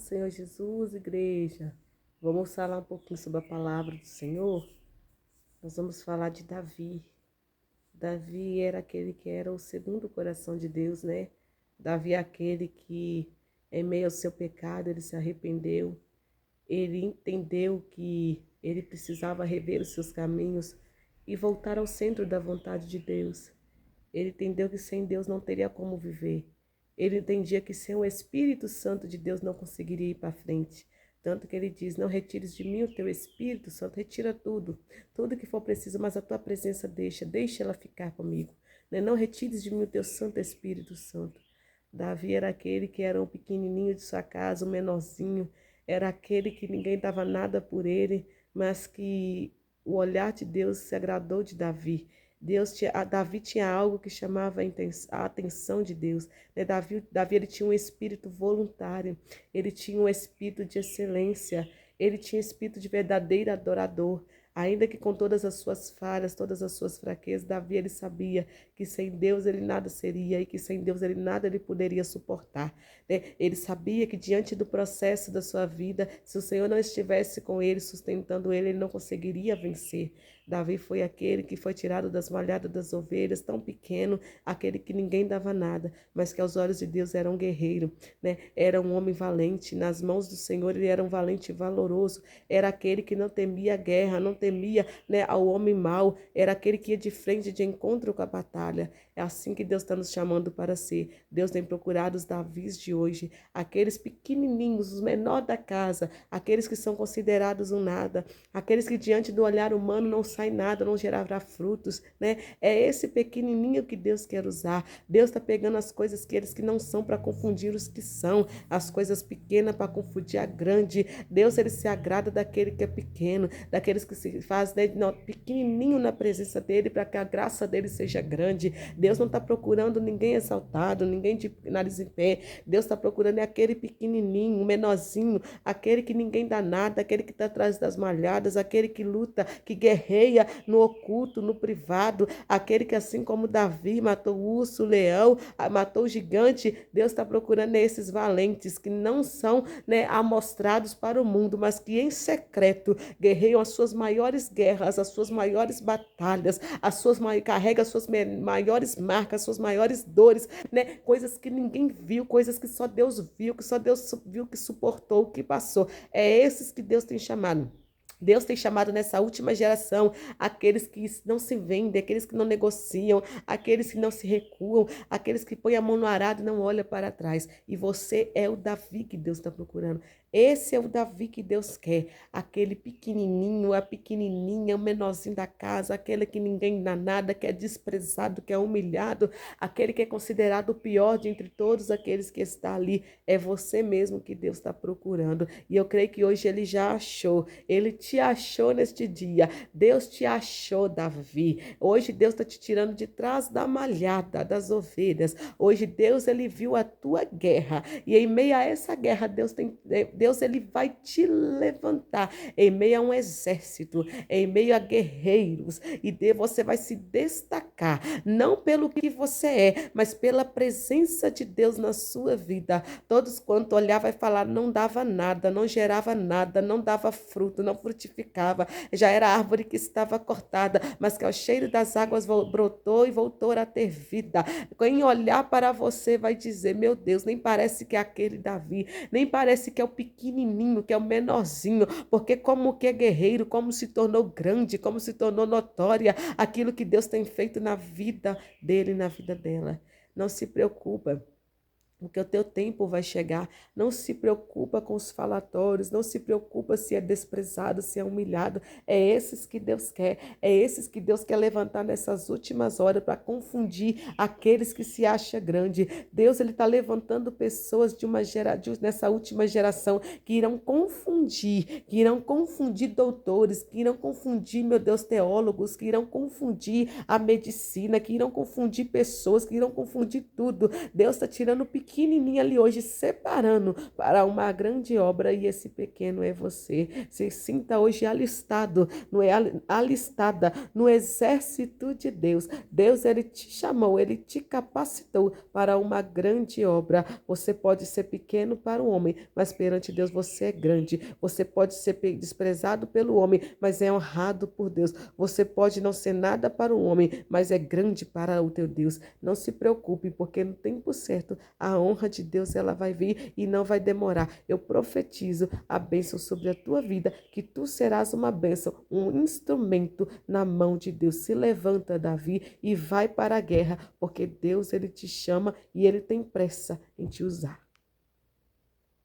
Senhor Jesus, igreja. Vamos falar um pouquinho sobre a palavra do Senhor. Nós vamos falar de Davi. Davi era aquele que era o segundo coração de Deus, né? Davi é aquele que, em meio ao seu pecado, ele se arrependeu. Ele entendeu que ele precisava rever os seus caminhos e voltar ao centro da vontade de Deus. Ele entendeu que sem Deus não teria como viver. Ele entendia que sem o Espírito Santo de Deus não conseguiria ir para frente. Tanto que ele diz, não retires de mim o teu Espírito Santo, retira tudo. Tudo que for preciso, mas a tua presença deixa ela ficar comigo. Não retires de mim o teu Santo Espírito Santo. Davi era aquele que era um pequenininho de sua casa, um menorzinho. Era aquele que ninguém dava nada por ele, mas que o olhar de Deus se agradou de Davi. Davi tinha algo que chamava a atenção de Deus. Né? Davi ele tinha um espírito voluntário, ele tinha um espírito de excelência, ele tinha um espírito de verdadeiro adorador. Ainda que com todas as suas falhas, todas as suas fraquezas, Davi ele sabia que sem Deus ele nada seria e que sem Deus ele poderia suportar. Né? Ele sabia que diante do processo da sua vida, se o Senhor não estivesse com ele, sustentando ele não conseguiria vencer. Davi foi aquele que foi tirado das malhadas das ovelhas, tão pequeno, aquele que ninguém dava nada, mas que aos olhos de Deus era um guerreiro, né? Era um homem valente, nas mãos do Senhor ele era um valente e valoroso, era aquele que não temia a guerra, não temia, né, ao homem mau, era aquele que ia de frente, de encontro com a batalha. É assim que Deus está nos chamando para ser. Deus tem procurado os Davis de hoje, aqueles pequenininhos, os menores da casa, aqueles que são considerados um nada, aqueles que diante do olhar humano não sai nada, não gerará frutos, né? É esse pequenininho que Deus quer usar. Deus está pegando as coisas que eles que não são para confundir os que são, as coisas pequenas para confundir a grande. Deus ele se agrada daquele que é pequeno, daqueles que se faz, né, pequenininho na presença dele para que a graça dele seja grande. Deus não está procurando ninguém exaltado, ninguém de nariz em pé. Deus está procurando aquele pequenininho, menorzinho, aquele que ninguém dá nada, aquele que está atrás das malhadas, aquele que luta, que guerreia no oculto, no privado, aquele que assim como Davi matou o urso, o leão, matou o gigante. Deus está procurando esses valentes que não são, né, amostrados para o mundo, mas que em secreto guerreiam as suas maiores guerras, as suas maiores batalhas, carregam as suas maiores marcas, as suas maiores dores, né? Coisas que ninguém viu, coisas que só Deus viu, que só Deus viu, que suportou, que passou. É esses que Deus tem chamado. Deus tem chamado nessa última geração aqueles que não se vendem, aqueles que não negociam, aqueles que não se recuam, aqueles que põem a mão no arado e não olham para trás. E você é o Davi que Deus está procurando. Esse é o Davi que Deus quer, aquele pequenininho, a pequenininha, o menorzinho da casa, aquele que ninguém dá nada, que é desprezado, que é humilhado, aquele que é considerado o pior de entre todos aqueles que está ali. É você mesmo que Deus está procurando. E eu creio que hoje ele já achou, ele te achou neste dia. Deus te achou, Davi. Hoje Deus está te tirando de trás da malhada das ovelhas. Hoje Deus ele viu a tua guerra e em meio a essa guerra Deus ele vai te levantar em meio a um exército, em meio a guerreiros e você vai se destacar não pelo que você é, mas pela presença de Deus na sua vida. Todos quanto olhar vai falar não dava nada, não gerava nada, não dava fruto, não frutificava, já era árvore que estava cortada, mas que ao cheiro das águas brotou e voltou a ter vida. Quem olhar para você vai dizer, meu Deus, nem parece que é aquele Davi, nem parece que é o pequenininho, que é o menorzinho, porque como que é guerreiro, como se tornou grande, como se tornou notória aquilo que Deus tem feito na vida dele e na vida dela. Não se preocupa, porque o teu tempo vai chegar. Não se preocupa com os falatórios, não se preocupa se é desprezado, se é humilhado. É esses que Deus quer, é esses que Deus quer levantar nessas últimas horas para confundir aqueles que se acham grande. Deus ele está levantando pessoas nessa última geração que irão confundir doutores, que irão confundir, meu Deus, teólogos, que irão confundir a medicina, que irão confundir pessoas, que irão confundir tudo. Deus está tirando o pequeno pequenininho ali hoje, separando para uma grande obra, e esse pequeno é você. Se sinta hoje alistado, não é alistada no exército de Deus. Deus, ele te chamou, ele te capacitou para uma grande obra. Você pode ser pequeno para o homem, mas perante Deus você é grande. Você pode ser desprezado pelo homem, mas é honrado por Deus. Você pode não ser nada para o homem, mas é grande para o teu Deus. Não se preocupe, porque no tempo certo a honra de Deus ela vai vir e não vai demorar. Eu profetizo a bênção sobre a tua vida, que tu serás uma bênção, um instrumento na mão de Deus. Se levanta, Davi, e vai para a guerra, porque Deus ele te chama e ele tem pressa em te usar.